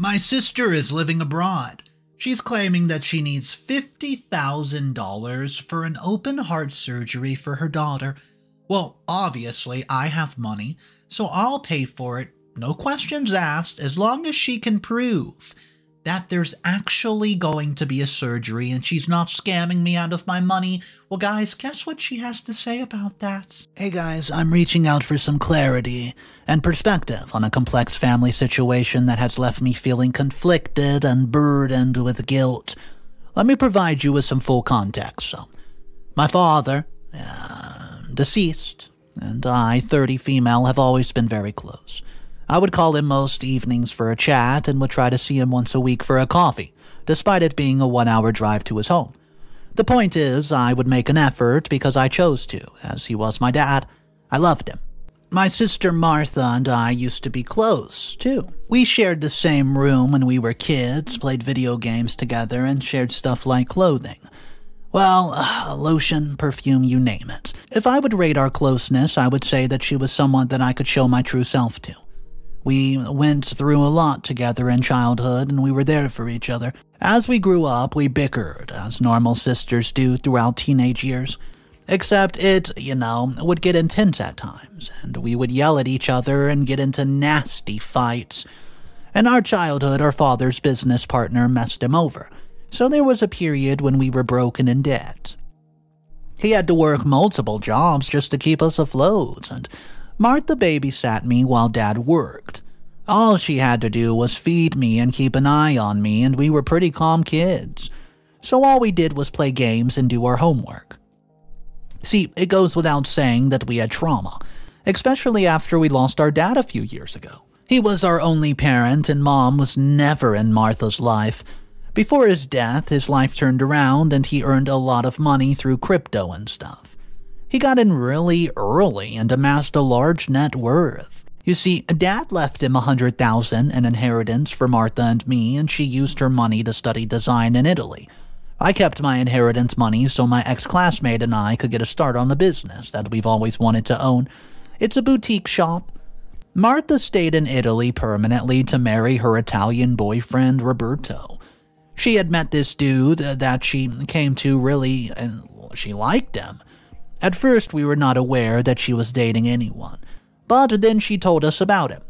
My sister is living abroad. She's claiming that she needs $50,000 for an open heart surgery for her daughter. Well, obviously, I have money, so I'll pay for it, no questions asked, as long as she can prove that there's actually going to be a surgery and she's not scamming me out of my money. Well, guys, guess what she has to say about that? Hey guys, I'm reaching out for some clarity and perspective on a complex family situation that has left me feeling conflicted and burdened with guilt. Let me provide you with some full context. So, my father, deceased, and I, 30 female, have always been very close. I would call him most evenings for a chat and would try to see him once a week for a coffee, despite it being a 1-hour drive to his home. The point is, I would make an effort because I chose to, as he was my dad. I loved him. My sister Martha and I used to be close, too. We shared the same room when we were kids, played video games together, and shared stuff like clothing. Well, lotion, perfume, you name it. If I would rate our closeness, I would say that she was someone that I could show my true self to. We went through a lot together in childhood, and we were there for each other. As we grew up, we bickered, as normal sisters do throughout teenage years. Except it, would get intense at times, and we would yell at each other and get into nasty fights. In our childhood, our father's business partner messed him over, so there was a period when we were broken in debt. He had to work multiple jobs just to keep us afloat, and Martha babysat me while Dad worked. All she had to do was feed me and keep an eye on me, and we were pretty calm kids. So all we did was play games and do our homework. See, it goes without saying that we had trauma, especially after we lost our dad a few years ago. He was our only parent, and Mom was never in Martha's life. Before his death, his life turned around, and he earned a lot of money through crypto and stuff. He got in really early and amassed a large net worth. You see, Dad left him $100,000 in inheritance for Martha and me, and she used her money to study design in Italy. I kept my inheritance money so my ex-classmate and I could get a start on the business that we've always wanted to own. It's a boutique shop. Martha stayed in Italy permanently to marry her Italian boyfriend, Roberto. She had met this dude that she came to really, and she liked him. At first, we were not aware that she was dating anyone, but then she told us about him.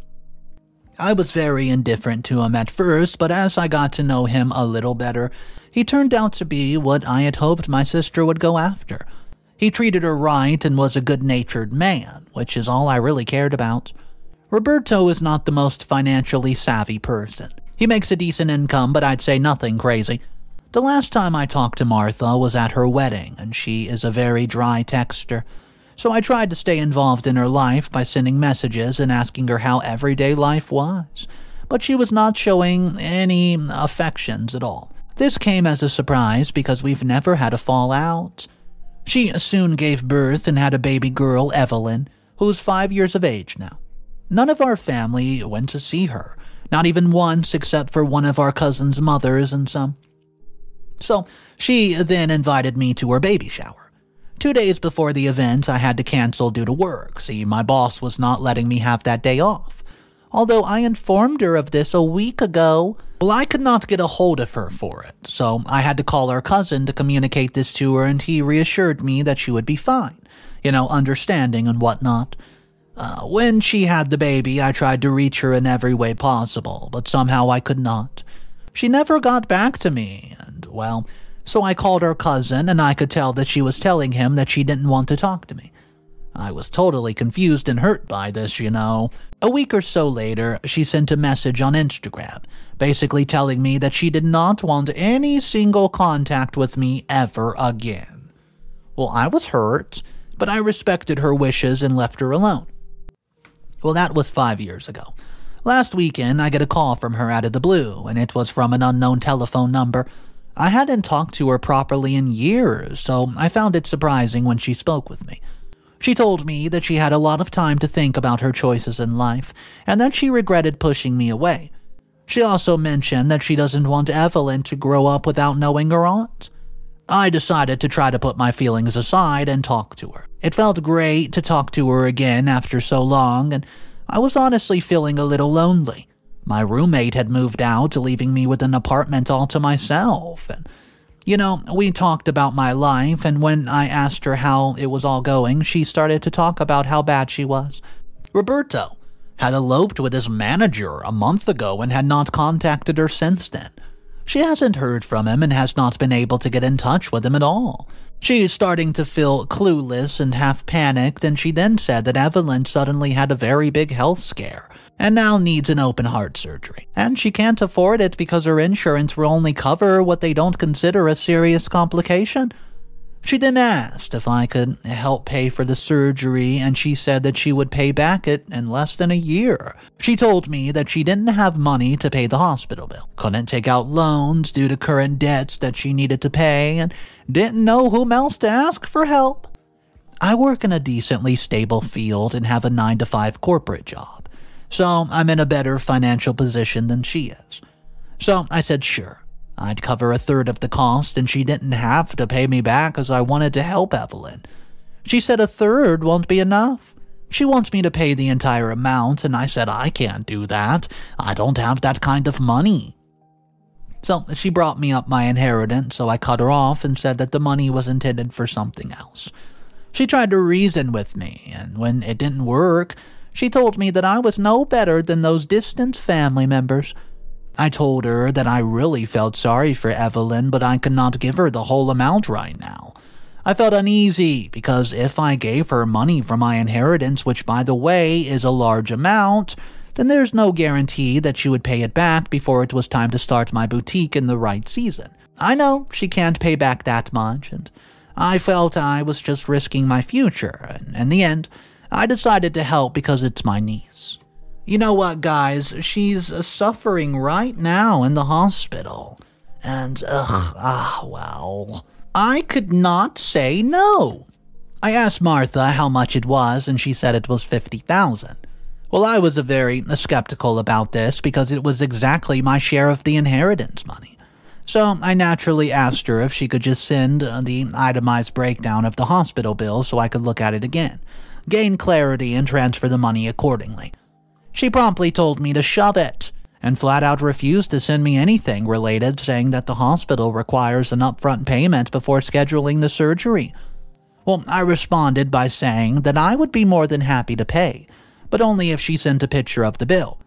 I was very indifferent to him at first, but as I got to know him a little better, he turned out to be what I had hoped my sister would go after. He treated her right and was a good-natured man, which is all I really cared about. Roberto is not the most financially savvy person. He makes a decent income, but I'd say nothing crazy. The last time I talked to Martha was at her wedding, and she is a very dry texter. So I tried to stay involved in her life by sending messages and asking her how everyday life was. But she was not showing any affections at all. This came as a surprise because we've never had a fallout. She soon gave birth and had a baby girl, Evelyn, who's 5 years of age now. None of our family went to see her, not even once except for one of our cousin's mothers and some. So she then invited me to her baby shower. 2 days before the event, I had to cancel due to work. See, my boss was not letting me have that day off. Although I informed her of this a week ago, well, I could not get a hold of her for it. So I had to call our cousin to communicate this to her, and he reassured me that she would be fine. Understanding and whatnot. When she had the baby, I tried to reach her in every way possible, but somehow I could not. She never got back to me, and, so I called our cousin, and I could tell that she was telling him that she didn't want to talk to me. I was totally confused and hurt by this, A week or so later, she sent a message on Instagram, basically telling me that she did not want any single contact with me ever again. Well, I was hurt, but I respected her wishes and left her alone. Well, that was 5 years ago. Last weekend, I get a call from her out of the blue, and it was from an unknown telephone number. I hadn't talked to her properly in years, so I found it surprising when she spoke with me. She told me that she had a lot of time to think about her choices in life, and that she regretted pushing me away. She also mentioned that she doesn't want Evelyn to grow up without knowing her aunt. I decided to try to put my feelings aside and talk to her. It felt great to talk to her again after so long, and I was honestly feeling a little lonely. My roommate had moved out, leaving me with an apartment all to myself. And, we talked about my life, and when I asked her how it was all going, she started to talk about how bad she was. Roberto had eloped with his manager a month ago and had not contacted her since then. She hasn't heard from him and has not been able to get in touch with him at all. She is starting to feel clueless and half panicked, and she then said that Evelyn suddenly had a very big health scare and now needs an open heart surgery. And she can't afford it because her insurance will only cover what they don't consider a serious complication. She then asked if I could help pay for the surgery, and she said that she would pay back it in less than a year. She told me that she didn't have money to pay the hospital bill, couldn't take out loans due to current debts that she needed to pay, and didn't know whom else to ask for help. I work in a decently stable field and have a 9-to-5 corporate job, so I'm in a better financial position than she is. So I said sure. I'd cover a third of the cost, and she didn't have to pay me back as I wanted to help Evelyn. She said a third won't be enough. She wants me to pay the entire amount, and I said I can't do that. I don't have that kind of money. So she brought me up my inheritance, so I cut her off and said that the money was intended for something else. She tried to reason with me, and when it didn't work, she told me that I was no better than those distant family members. I told her that I really felt sorry for Evelyn, but I could not give her the whole amount right now. I felt uneasy because if I gave her money from my inheritance, which by the way is a large amount, then there's no guarantee that she would pay it back before it was time to start my boutique in the right season. I know she can't pay back that much, and I felt I was just risking my future, and in the end, I decided to help because it's my niece. You know what, guys? She's suffering right now in the hospital. And, well. I could not say no. I asked Martha how much it was, and she said it was $50,000. Well, I was very skeptical about this because it was exactly my share of the inheritance money. So I naturally asked her if she could just send the itemized breakdown of the hospital bill so I could look at it again, gain clarity, and transfer the money accordingly. She promptly told me to shove it, and flat out refused to send me anything related, saying that the hospital requires an upfront payment before scheduling the surgery. Well, I responded by saying that I would be more than happy to pay, but only if she sent a picture of the bill.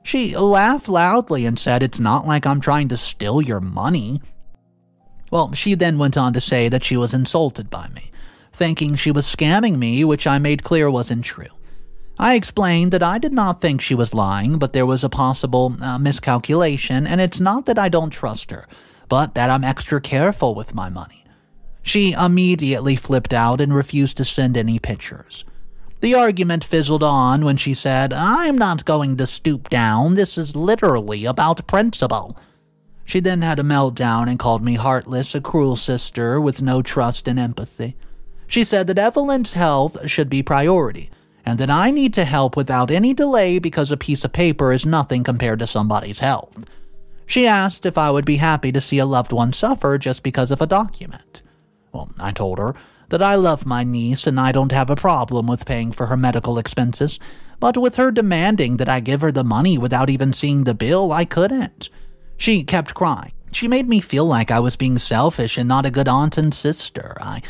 She laughed loudly and said it's not like I'm trying to steal your money. Well, she then went on to say that she was insulted by me, thinking she was scamming me, which I made clear wasn't true. I explained that I did not think she was lying, but there was a possible miscalculation, and it's not that I don't trust her, but that I'm extra careful with my money. She immediately flipped out and refused to send any pictures. The argument fizzled on when she said, "I'm not going to stoop down, this is literally about principle." She then had a meltdown and called me heartless, a cruel sister with no trust and empathy. She said that Evelyn's health should be priority, and that I need to help without any delay because a piece of paper is nothing compared to somebody's health. She asked if I would be happy to see a loved one suffer just because of a document. Well, I told her that I love my niece and I don't have a problem with paying for her medical expenses, but with her demanding that I give her the money without even seeing the bill, I couldn't. She kept crying. She made me feel like I was being selfish and not a good aunt and sister. I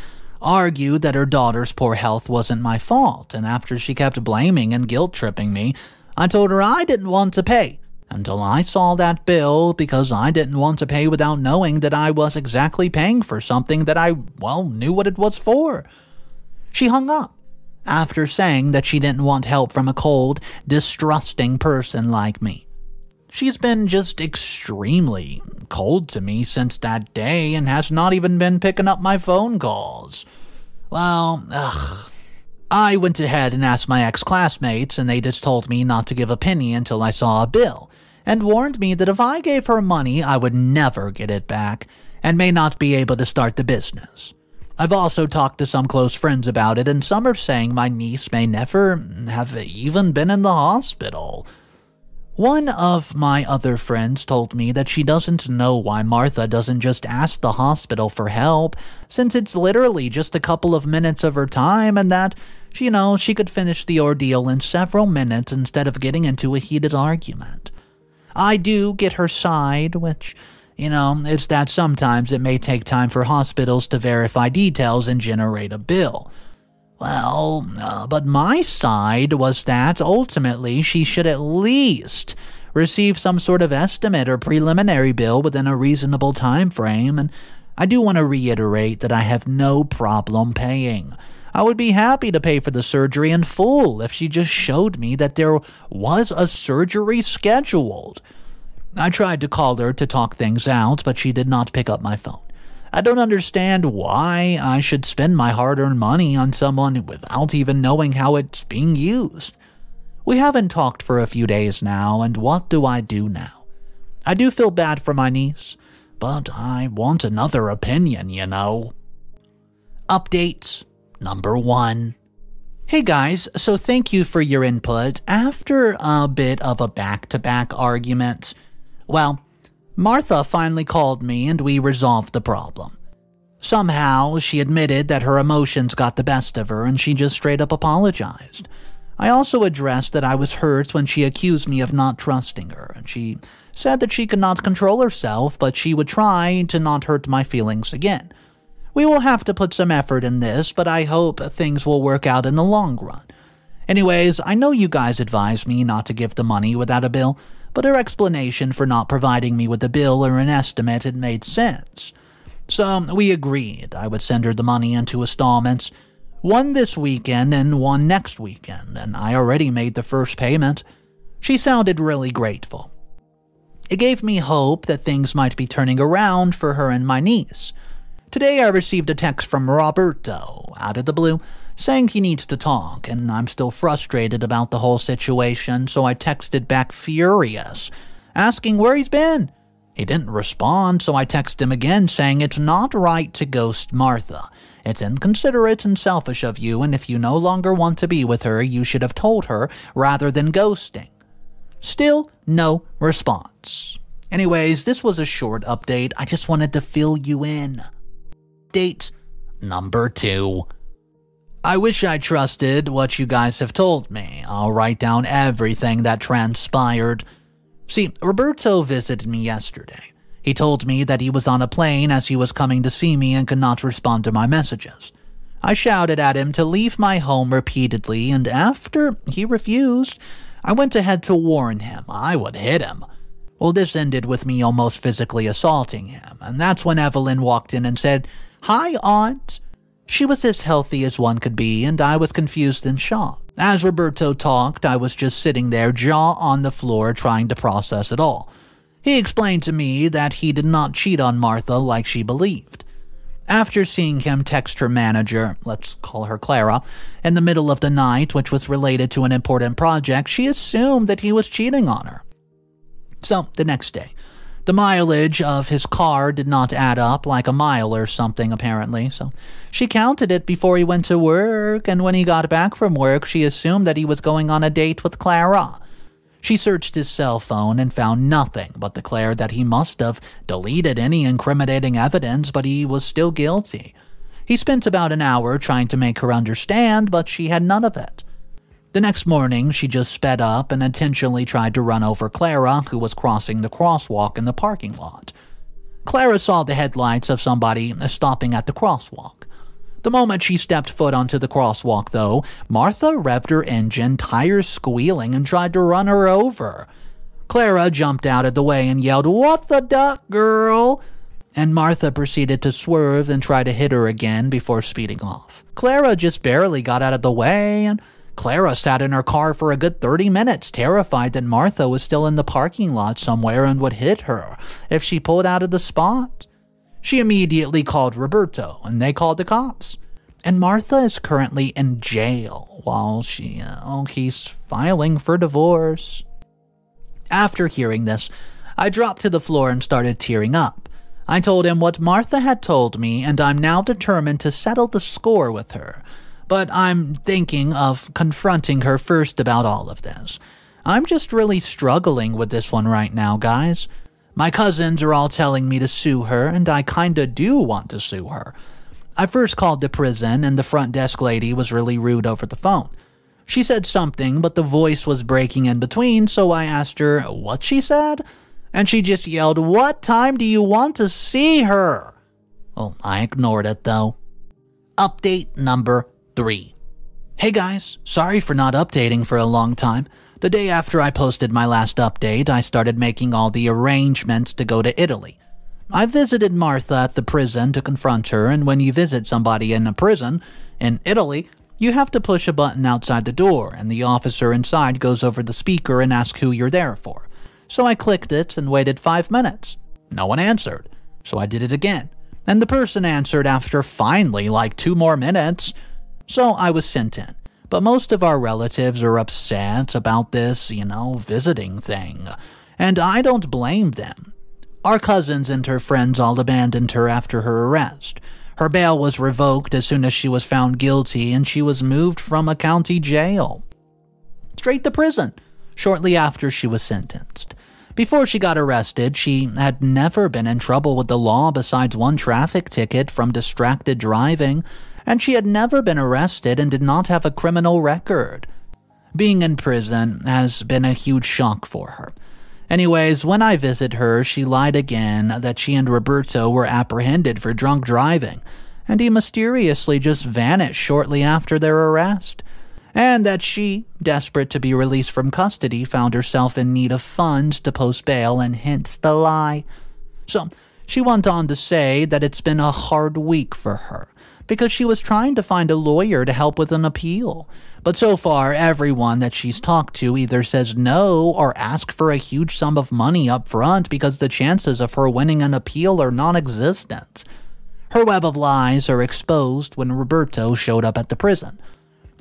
argued that her daughter's poor health wasn't my fault, and after she kept blaming and guilt-tripping me, I told her I didn't want to pay until I saw that bill because I didn't want to pay without knowing that I was exactly paying for something that I, knew what it was for. She hung up after saying that she didn't want help from a cold, distrusting person like me. She's been just extremely cold to me since that day and has not even been picking up my phone calls. Well, I went ahead and asked my ex-classmates, and they just told me not to give a penny until I saw a bill, and warned me that if I gave her money, I would never get it back, and may not be able to start the business. I've also talked to some close friends about it, and some are saying my niece may never have even been in the hospital. One of my other friends told me that she doesn't know why Martha doesn't just ask the hospital for help, since it's literally just a couple of minutes of her time, and that, she could finish the ordeal in several minutes instead of getting into a heated argument. I do get her side, which, is that sometimes it may take time for hospitals to verify details and generate a bill. Well, but my side was that ultimately she should at least receive some sort of estimate or preliminary bill within a reasonable time frame, and I do want to reiterate that I have no problem paying. I would be happy to pay for the surgery in full if she just showed me that there was a surgery scheduled. I tried to call her to talk things out, but she did not pick up my phone. I don't understand why I should spend my hard-earned money on someone without even knowing how it's being used. We haven't talked for a few days now, and what do I do now? I do feel bad for my niece, but I want another opinion, Update number 1. Hey guys, so thank you for your input. After a bit of a back-to-back argument, Martha finally called me and we resolved the problem. Somehow, she admitted that her emotions got the best of her and she just straight up apologized. I also addressed that I was hurt when she accused me of not trusting her, and she said that she could not control herself, but she would try to not hurt my feelings again. We will have to put some effort in this, but I hope things will work out in the long run. Anyways, I know you guys advised me not to give the money without a bill, but her explanation for not providing me with a bill or an estimate had made sense. So we agreed I would send her the money in 2 installments, one this weekend and one next weekend, and I already made the first payment. She sounded really grateful. It gave me hope that things might be turning around for her and my niece. Today I received a text from Roberto, out of the blue, saying he needs to talk, and I'm still frustrated about the whole situation, so I texted back furious, asking where he's been. He didn't respond, so I texted him again saying it's not right to ghost Martha. It's inconsiderate and selfish of you, and if you no longer want to be with her, you should have told her rather than ghosting. Still, no response. Anyways, this was a short update. I just wanted to fill you in. Update number 2. I wish I trusted what you guys have told me. I'll write down everything that transpired. See, Roberto visited me yesterday. He told me that he was on a plane as he was coming to see me and could not respond to my messages. I shouted at him to leave my home repeatedly, and after he refused, I went ahead to warn him I would hit him. Well, this ended with me almost physically assaulting him, and that's when Evelyn walked in and said, "Hi, Aunt." She was as healthy as one could be, and I was confused and shocked. As Roberto talked, I was just sitting there, jaw on the floor, trying to process it all. He explained to me that he did not cheat on Martha like she believed. After seeing him text her manager, let's call her Clara, in the middle of the night, which was related to an important project, she assumed that he was cheating on her. So, the next day, the mileage of his car did not add up, like a mile or something apparently, so she counted it before he went to work, and when he got back from work, she assumed that he was going on a date with Clara. She searched his cell phone and found nothing, but declared that he must have deleted any incriminating evidence, but he was still guilty. He spent about an hour trying to make her understand, but she had none of it. The next morning, she just sped up and intentionally tried to run over Clara, who was crossing the crosswalk in the parking lot. Clara saw the headlights of somebody stopping at the crosswalk. The moment she stepped foot onto the crosswalk, though, Martha revved her engine, tires squealing, and tried to run her over. Clara jumped out of the way and yelled, "What the duck, girl?" And Martha proceeded to swerve and try to hit her again before speeding off. Clara just barely got out of the way, and Clara sat in her car for a good 30 minutes, terrified that Martha was still in the parking lot somewhere and would hit her if she pulled out of the spot. She immediately called Roberto, and they called the cops. And Martha is currently in jail while he's filing for divorce. After hearing this, I dropped to the floor and started tearing up. I told him what Martha had told me, and I'm now determined to settle the score with her. But I'm thinking of confronting her first about all of this. I'm just really struggling with this one right now, guys. My cousins are all telling me to sue her, and I kinda do want to sue her. I first called the prison, and the front desk lady was really rude over the phone. She said something, but the voice was breaking in between, so I asked her what she said, and she just yelled, "What time do you want to see her?" Well, I ignored it though. Update number 3. Hey guys, sorry for not updating for a long time. The day after I posted my last update, I started making all the arrangements to go to Italy. I visited Martha at the prison to confront her, and when you visit somebody in a prison in Italy, you have to push a button outside the door, and the officer inside goes over the speaker and asks who you're there for. So I clicked it and waited 5 minutes. No one answered, so I did it again. And the person answered after finally like 2 more minutes. So I was sent in. But most of our relatives are upset about this, visiting thing. And I don't blame them. Our cousins and her friends all abandoned her after her arrest. Her bail was revoked as soon as she was found guilty, and she was moved from a county jail straight to prison shortly after she was sentenced. Before she got arrested, she had never been in trouble with the law besides 1 traffic ticket from distracted driving, and she had never been arrested and did not have a criminal record. Being in prison has been a huge shock for her. Anyways, when I visit her, she lied again that she and Roberto were apprehended for drunk driving, and he mysteriously just vanished shortly after their arrest, and that she, desperate to be released from custody, found herself in need of funds to post bail, and hence the lie. So, she went on to say that it's been a hard week for her, because she was trying to find a lawyer to help with an appeal. But so far, everyone that she's talked to either says no or asks for a huge sum of money up front because the chances of her winning an appeal are non-existent. Her web of lies are exposed when Roberto showed up at the prison.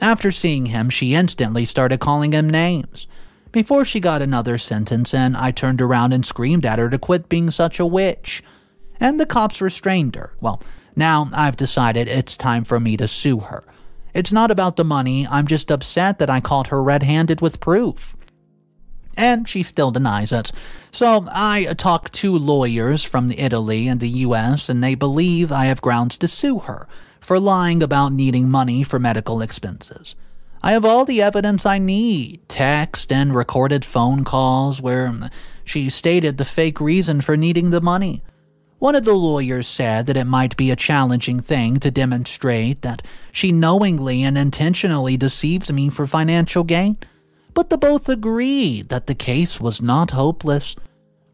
After seeing him, she instantly started calling him names. Before she got another sentence in, I turned around and screamed at her to quit being such a witch. And the cops restrained her. Well, now I've decided it's time for me to sue her. It's not about the money, I'm just upset that I caught her red-handed with proof. And she still denies it. So I talked to lawyers from Italy and the US, and they believe I have grounds to sue her for lying about needing money for medical expenses. I have all the evidence I need, text and recorded phone calls where she stated the fake reason for needing the money. One of the lawyers said that it might be a challenging thing to demonstrate that she knowingly and intentionally deceived me for financial gain, but they both agreed that the case was not hopeless.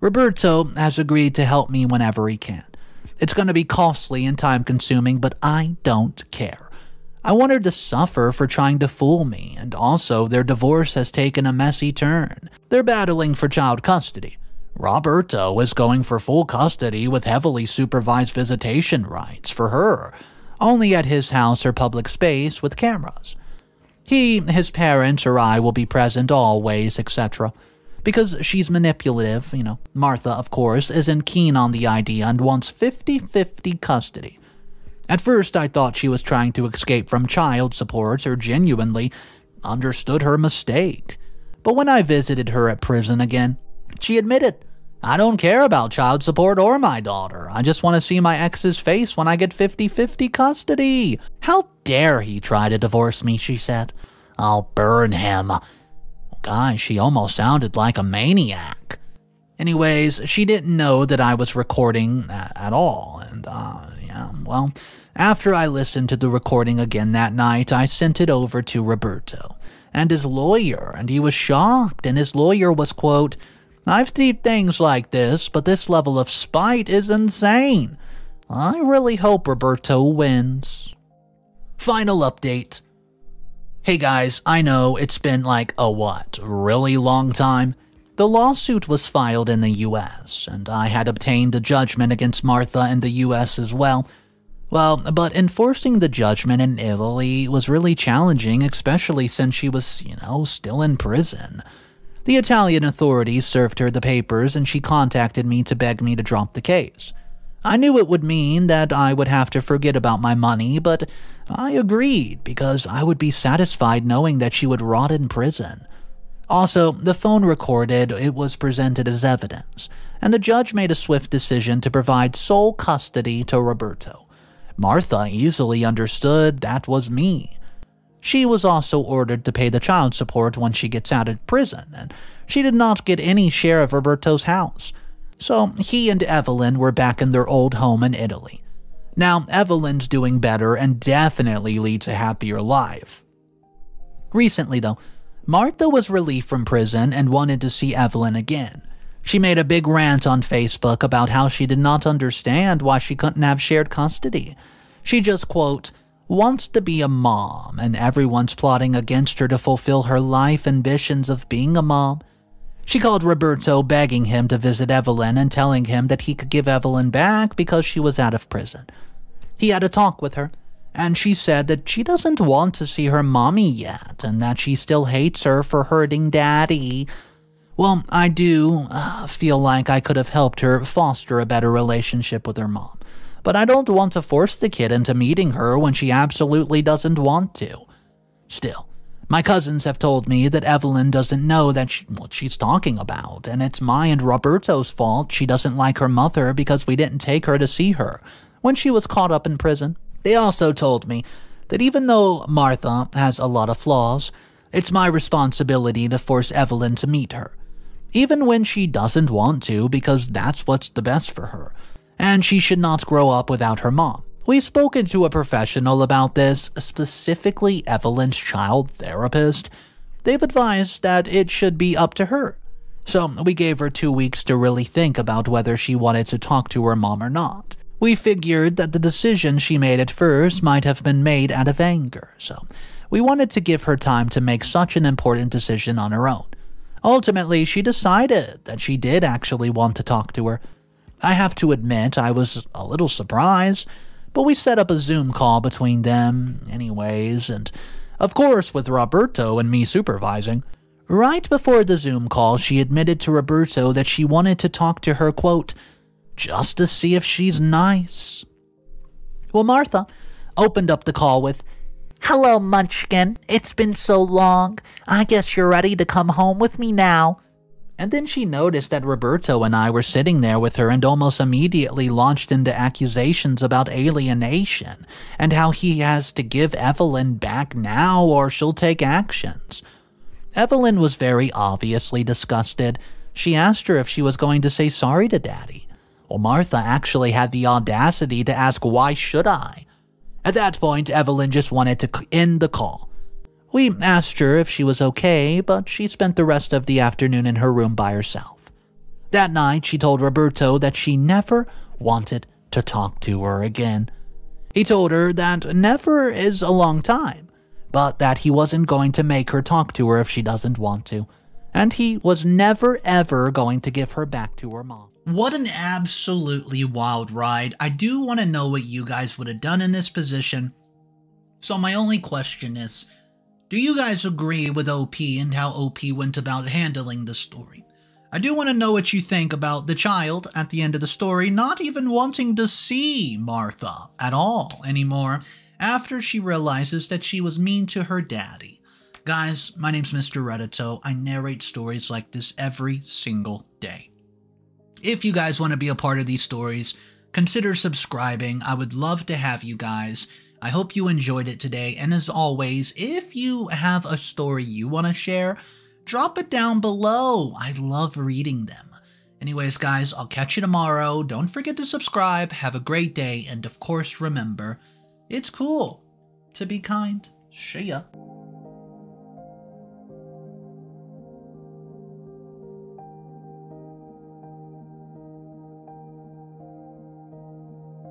Roberto has agreed to help me whenever he can. It's going to be costly and time-consuming, but I don't care. I want her to suffer for trying to fool me, and also their divorce has taken a messy turn. They're battling for child custody. Roberto is going for full custody with heavily supervised visitation rights for her, only at his house or public space with cameras. He, his parents, or I will be present always, etc. Because she's manipulative, Martha, of course, isn't keen on the idea and wants 50-50 custody. At first, I thought she was trying to escape from child support or genuinely understood her mistake. But when I visited her at prison again, she admitted, "I don't care about child support or my daughter. I just want to see my ex's face when I get 50-50 custody. How dare he try to divorce me," she said. "I'll burn him." Guys, she almost sounded like a maniac. Anyways, she didn't know that I was recording at all, and after I listened to the recording again that night, I sent it over to Roberto and his lawyer, and he was shocked, and his lawyer was, quote, "I've seen things like this, but this level of spite is insane. I really hope Roberto wins." Final update. Hey guys, I know it's been like really long time. The lawsuit was filed in the US, and I had obtained a judgment against Martha in the US as well. Well, but enforcing the judgment in Italy was really challenging, especially since she was, still in prison. The Italian authorities served her the papers, and she contacted me to beg me to drop the case. I knew it would mean that I would have to forget about my money, but I agreed because I would be satisfied knowing that she would rot in prison. Also, the phone recorded, it was presented as evidence, and the judge made a swift decision to provide sole custody to Roberto. Martha easily understood that was me. She was also ordered to pay the child support when she gets out of prison, and she did not get any share of Roberto's house. So he and Evelyn were back in their old home in Italy. Now, Evelyn's doing better and definitely leads a happier life. Recently, though, Martha was released from prison and wanted to see Evelyn again. She made a big rant on Facebook about how she did not understand why she couldn't have shared custody. She just, quote, wants to be a mom, and everyone's plotting against her to fulfill her life ambitions of being a mom. She called Roberto, begging him to visit Evelyn and telling him that he could give Evelyn back because she was out of prison. He had a talk with her, and she said that she doesn't want to see her mommy yet, and that she still hates her for hurting daddy. Well, I do feel like I could have helped her foster a better relationship with her mom, but I don't want to force the kid into meeting her when she absolutely doesn't want to. Still, my cousins have told me that Evelyn doesn't know what she's talking about, and it's my and Roberto's fault she doesn't like her mother because we didn't take her to see her when she was caught up in prison. They also told me that even though Martha has a lot of flaws, it's my responsibility to force Evelyn to meet her, even when she doesn't want to, because that's what's the best for her, and she should not grow up without her mom. We've spoken to a professional about this, specifically Evelyn's child therapist. They've advised that it should be up to her. So we gave her 2 weeks to really think about whether she wanted to talk to her mom or not. We figured that the decision she made at first might have been made out of anger, so we wanted to give her time to make such an important decision on her own. Ultimately, she decided that she did actually want to talk to her. I have to admit I was a little surprised, but we set up a Zoom call between them anyways, and of course with Roberto and me supervising. Right before the Zoom call, she admitted to Roberto that she wanted to talk to her, quote, just to see if she's nice. Well, Martha opened up the call with, hello, Munchkin. It's been so long. I guess you're ready to come home with me now. And then she noticed that Roberto and I were sitting there with her and almost immediately launched into accusations about alienation and how he has to give Evelyn back now or she'll take actions. Evelyn was very obviously disgusted. She asked her if she was going to say sorry to Daddy. Well, Martha actually had the audacity to ask, why should I? At that point, Evelyn just wanted to end the call. We asked her if she was okay, but she spent the rest of the afternoon in her room by herself. That night, she told Roberto that she never wanted to talk to her again. He told her that never is a long time, but that he wasn't going to make her talk to her if she doesn't want to, and he was never ever going to give her back to her mom. What an absolutely wild ride. I do want to know what you guys would have done in this position. So my only question is, do you guys agree with OP and how OP went about handling the story? I do want to know what you think about the child at the end of the story not even wanting to see Martha at all anymore after she realizes that she was mean to her daddy. Guys, my name's Mr. Reddito. I narrate stories like this every single day. If you guys want to be a part of these stories, consider subscribing. I would love to have you guys. I hope you enjoyed it today, and as always, if you have a story you want to share, drop it down below. I love reading them. Anyways, guys, I'll catch you tomorrow. Don't forget to subscribe. Have a great day, and of course, remember, it's cool to be kind. See ya.